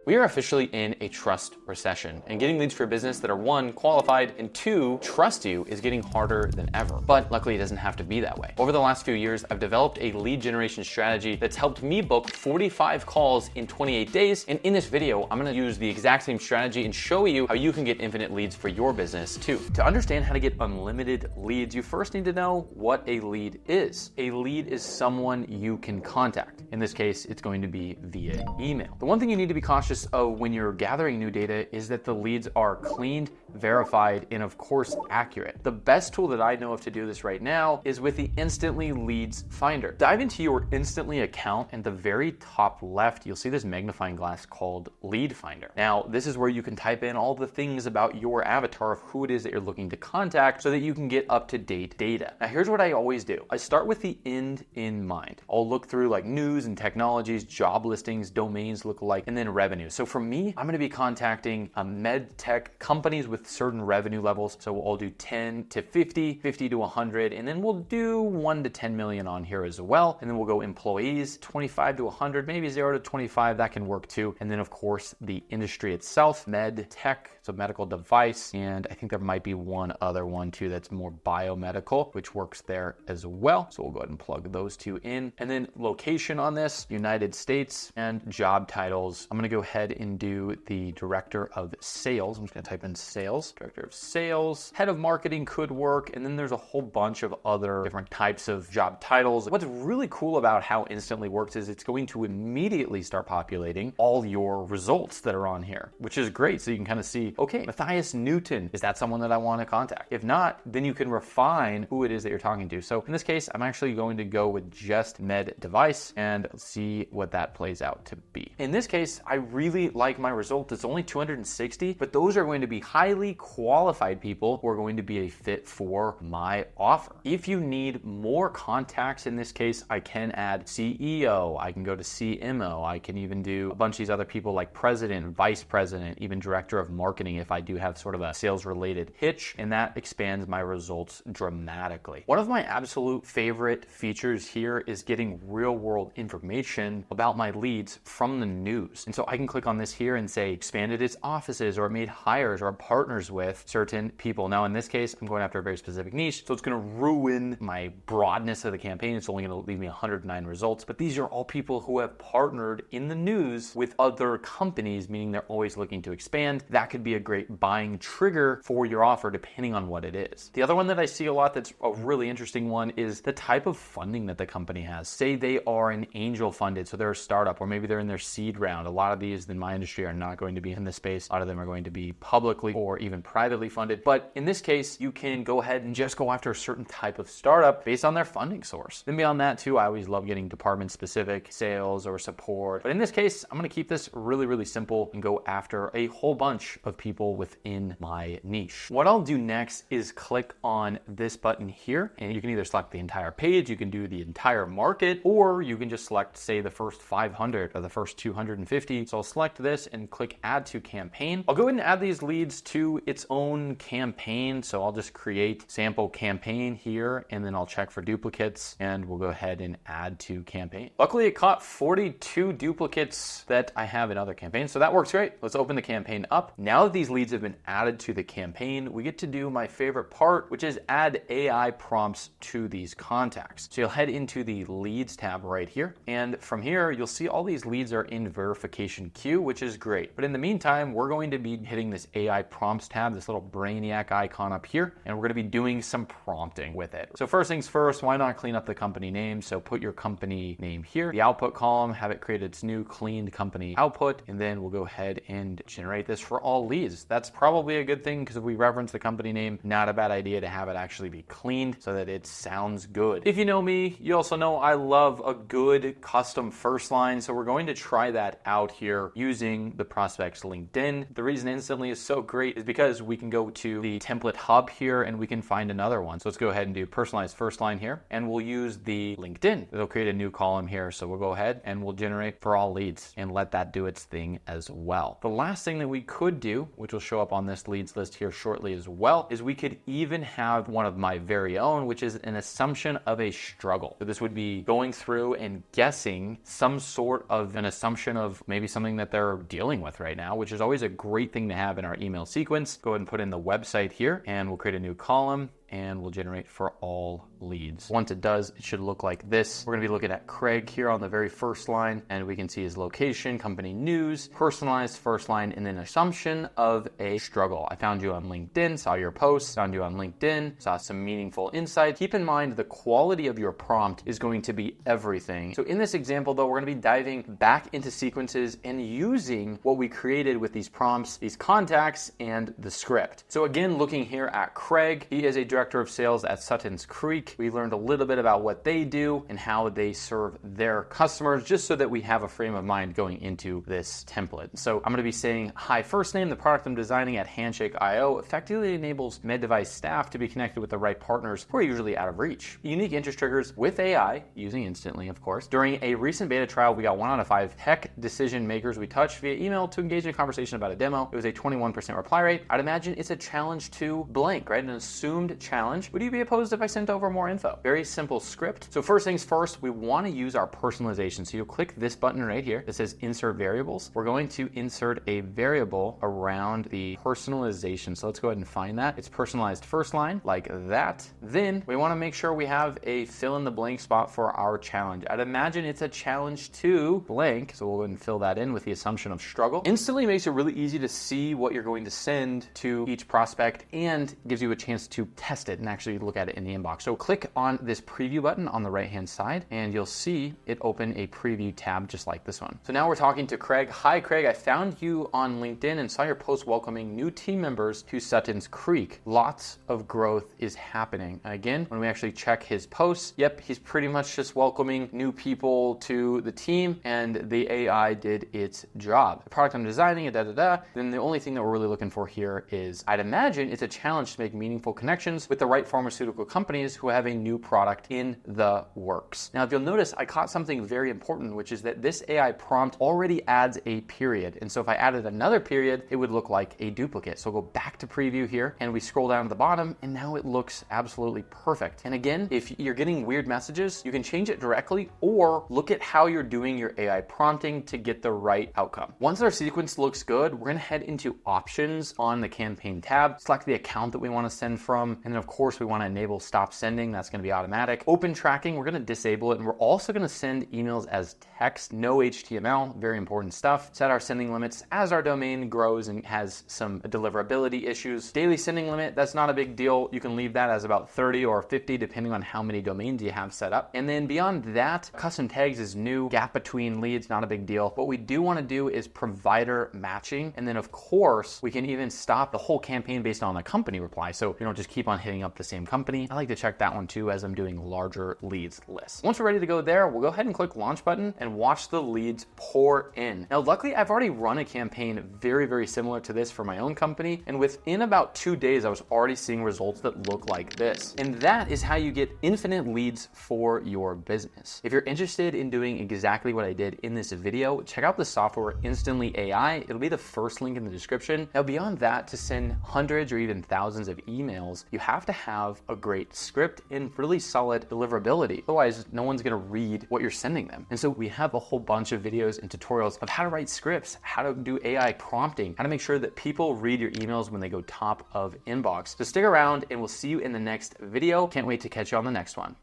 We are officially in a trust recession, and getting leads for your business that are one, qualified, and two, trust you is getting harder than ever. But luckily it doesn't have to be that way. Over the last few years, I've developed a lead generation strategy that's helped me book 45 calls in 28 days. And in this video, I'm gonna use the exact same strategy and show you how you can get infinite leads for your business too. To understand how to get unlimited leads, you first need to know what a lead is. A lead is someone you can contact. In this case, it's going to be via email. The one thing you need to be cautious of when you're gathering new data is that the leads are cleaned, verified, and of course, accurate. The best tool that I know of to do this right now is with the Instantly Leads Finder. Dive into your Instantly account, and the very top left, you'll see this magnifying glass called Lead Finder. Now, this is where you can type in all the things about your avatar of who it is that you're looking to contact so that you can get up-to-date data. Now, here's what I always do. I start with the end in mind. I'll look through like news and technologies, job listings, domains look alike, and then revenue. So for me, I'm gonna be contacting med tech companies with certain revenue levels. So we'll do 10 to 50, 50 to 100, and then we'll do 1 to 10 million on here as well. And then we'll go employees, 25 to 100, maybe 0 to 25, that can work too. And then of course, the industry itself, med tech, so medical device, and I think there might be one other one too that's more biomedical, which works there as well. So we'll go ahead and plug those two in. And then location on this, United States, and job titles. I'm gonna go ahead and do the director of sales. I'm just gonna type in sales, director of sales, head of marketing could work. And then there's a whole bunch of other different types of job titles. What's really cool about how Instantly works is it's going to immediately start populating all your results that are on here, which is great. So you can kind of see, okay, Matthias Newton, is that someone that I want to contact? If not, then you can refine who it is that you're talking to. So in this case, I'm actually going to go with just med device and see what that plays out to be. In this case, I really like my result. It's only 260, but those are going to be highly qualified people who are going to be a fit for my offer. If you need more contacts, in this case, I can add CEO, I can go to CMO, I can even do a bunch of these other people like president, vice president, even director of marketing if I do have sort of a sales related pitch, and that expands my results dramatically. One of my absolute favorite features here is getting real world information about my leads from the news. And so I can click on this here and say expanded its offices or made hires or partners with certain people. Now in this case, I'm going after a very specific niche, so it's going to ruin my broadness of the campaign. It's only going to leave me 109 results, but these are all people who have partnered in the news with other companies, meaning they're always looking to expand. That could be a great buying trigger for your offer depending on what it is. The other one that I see a lot that's a really interesting one is the type of funding that the company has. Say they are an angel funded, so they're a startup, or maybe they're in their seed round. A lot of these in my industry are not going to be in this space. A lot of them are going to be publicly or even privately funded. But in this case, you can go ahead and just go after a certain type of startup based on their funding source. Then beyond that too, I always love getting department specific, sales or support. But in this case, I'm gonna keep this really, really simple and go after a whole bunch of people within my niche. What I'll do next is click on this button here, and you can either select the entire page, you can do the entire market, or you can just select, say, the first 500 or the first 250. So I'll select this and click add to campaign. I'll go ahead and add these leads to its own campaign. So I'll just create sample campaign here, and then I'll check for duplicates, and we'll go ahead and add to campaign. Luckily, it caught 42 duplicates that I have in other campaigns, so that works great. Let's open the campaign up. Now that these leads have been added to the campaign, we get to do my favorite part, which is add AI prompts to these contacts. So you'll head into the leads tab right here, and from here, you'll see all these leads are in verification queue, which is great. But in the meantime, we're going to be hitting this AI prompts tab, this little brainiac icon up here, and we're going to be doing some prompting with it. So first things first, why not clean up the company name? So put your company name here, the output column, have it create its new cleaned company output, and then we'll go ahead and generate this for all leads. That's probably a good thing because if we reference the company name, not a bad idea to have it actually be cleaned so that it sounds good. If you know me, you also know I love a good custom first line. So we're going to try that out here using the prospect's LinkedIn. The reason Instantly is so great is because we can go to the template hub here and we can find another one. So let's go ahead and do personalized first line here, and we'll use the LinkedIn. It'll create a new column here. So we'll go ahead and we'll generate for all leads and let that do its thing as well. The last thing that we could do, which will show up on this leads list here shortly as well, is we could even have one of my very own, which is an assumption of a struggle. So this would be going through and guessing some sort of an assumption of maybe something something that they're dealing with right now, which is always a great thing to have in our email sequence. Go ahead and put in the website here, and we'll create a new column, and we'll generate for all leads. Once it does, it should look like this. We're gonna be looking at Craig here on the very first line, and we can see his location, company news, personalized first line, and then assumption of a struggle. I found you on LinkedIn, saw your post, found you on LinkedIn, saw some meaningful insight. Keep in mind the quality of your prompt is going to be everything. So in this example though, we're gonna be diving back into sequences and using what we created with these prompts, these contacts, and the script. So again, looking here at Craig, he is a director of sales at Sutton's Creek. We learned a little bit about what they do and how they serve their customers, just so that we have a frame of mind going into this template. So I'm going to be saying, hi, first name, the product I'm designing at Handshake.io effectively enables med device staff to be connected with the right partners who are usually out of reach. Unique interest triggers with AI, using instantly, of course. During a recent beta trial, we got 1 out of 5 tech decision makers we touched via email to engage in a conversation about a demo. It was a 21% reply rate. I'd imagine it's a challenge to blank, right? An assumed challenge. Would you be opposed if I sent over more info? Very simple script. So first things first, we want to use our personalization. So you'll click this button right here that says insert variables. We're going to insert a variable around the personalization. So let's go ahead and find that. It's personalized first line like that. Then we want to make sure we have a fill in the blank spot for our challenge. I'd imagine it's a challenge to blank. So we'll go ahead and fill that in with the assumption of struggle. Instantly makes it really easy to see what you're going to send to each prospect and gives you a chance to test it and actually look at it in the inbox. So click on this preview button on the right hand side and you'll see it open a preview tab just like this one. So now we're talking to Craig. Hi Craig, I found you on LinkedIn and saw your post welcoming new team members to Sutton's Creek. Lots of growth is happening. Again, when we actually check his posts, yep, he's pretty much just welcoming new people to the team and the AI did its job. The product I'm designing, then the only thing that we're really looking for here is, I'd imagine it's a challenge to make meaningful connections with the right pharmaceutical companies who have a new product in the works. Now, if you'll notice, I caught something very important, which is that this AI prompt already adds a period. And so if I added another period, it would look like a duplicate. So we'll go back to preview here and we scroll down to the bottom and now it looks absolutely perfect. And again, if you're getting weird messages, you can change it directly or look at how you're doing your AI prompting to get the right outcome. Once our sequence looks good, we're gonna head into options on the campaign tab, select the account that we wanna send from, and then of course we wanna enable stop sending. That's gonna be automatic. Open tracking, we're gonna disable it, and we're also gonna send emails as text, no HTML, very important stuff. Set our sending limits as our domain grows and has some deliverability issues. Daily sending limit, that's not a big deal. You can leave that as about 30 or 50 depending on how many domains you have set up. And then beyond that, custom tags is new. Gap between leads, not a big deal. What we do wanna do is provider matching. And then of course, we can even stop the whole campaign based on the company reply. So you don't just keep on hitting up the same company. I like to check that one too as I'm doing larger leads lists. Once we're ready to go there, we'll go ahead and click launch button and watch the leads pour in. Now, luckily I've already run a campaign very, very similar to this for my own company. And within about 2 days, I was already seeing results that look like this. And that is how you get infinite leads for your business. If you're interested in doing exactly what I did in this video, check out the software Instantly AI. It'll be the first link in the description. Now, beyond that, to send hundreds or even thousands of emails, you have to have a great script and really solid deliverability. Otherwise, no one's gonna read what you're sending them. And so we have a whole bunch of videos and tutorials of how to write scripts, how to do AI prompting, how to make sure that people read your emails when they go top of inbox. So stick around and we'll see you in the next video. Can't wait to catch you on the next one.